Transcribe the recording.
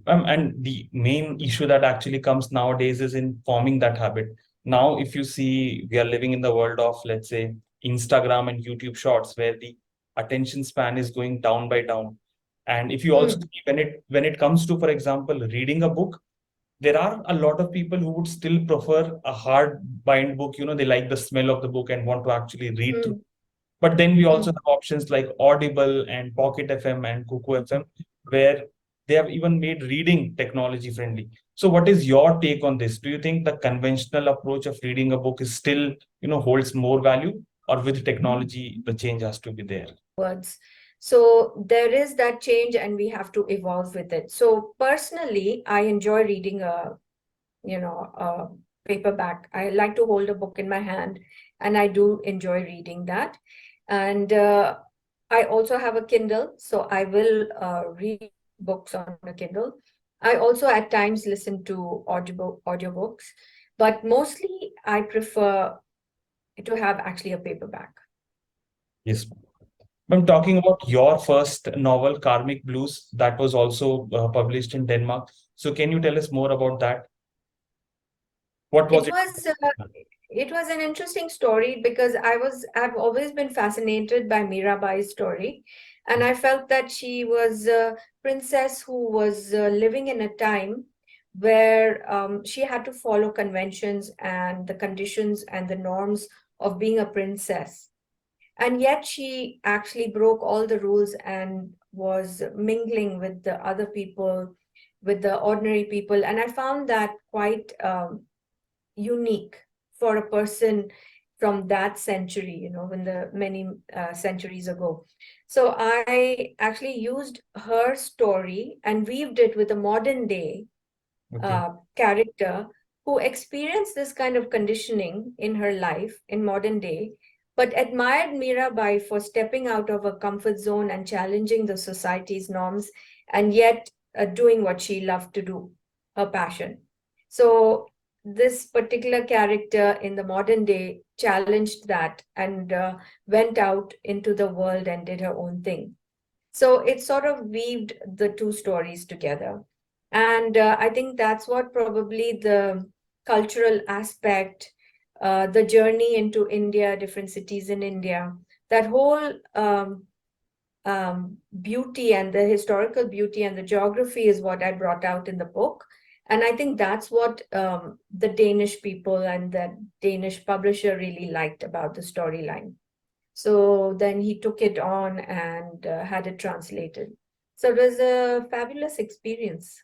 And the main issue that actually comes nowadays is in forming that habit. Now, if you see, we are living in the world of, let's say, Instagram and YouTube Shorts, where the attention span is going down by down. And if you also Hmm. see, when it comes to, for example, reading a book, there are a lot of people who would still prefer a hard bind book. They like the smell of the book and want to actually read through. Hmm. But then we Hmm. also have options like Audible and Pocket FM and Cuckoo FM, where they have even made reading technology friendly. So, what is your take on this? Do you think the conventional approach of reading a book is still, holds more value, or with technology, the change has to be there? Words. So there is that change, and we have to evolve with it. So personally, I enjoy reading a paperback. I like to hold a book in my hand, and I do enjoy reading that. And I also have a Kindle, so I will read books on a Kindle. I also at times listen to audiobooks, but mostly I prefer to have actually a paperback. Yes. I'm talking about your first novel, Karmic Blues, that was also published in Denmark. So, can you tell us more about that? What was It it? was it was an interesting story because I've always been fascinated by Mirabai's story, and I felt that she was a princess who was living in a time where she had to follow conventions and the conditions and the norms of being a princess, and yet she actually broke all the rules and was mingling with the other people, with the ordinary people, and I found that quite unique for a person from that century, when the many centuries ago. So I actually used her story and weaved it with a modern day Okay. character who experienced this kind of conditioning in her life in modern day, but admired Mirabai for stepping out of her comfort zone and challenging the society's norms, and yet doing what she loved to do, her passion. So this particular character in the modern day challenged that and went out into the world and did her own thing. So it sort of weaved the two stories together. And I think that's what probably the cultural aspect, the journey into India, different cities in India, that whole beauty and the historical beauty and the geography is what I brought out in the book. And I think that's what the Danish people and the Danish publisher really liked about the storyline. So then he took it on and had it translated. So it was a fabulous experience.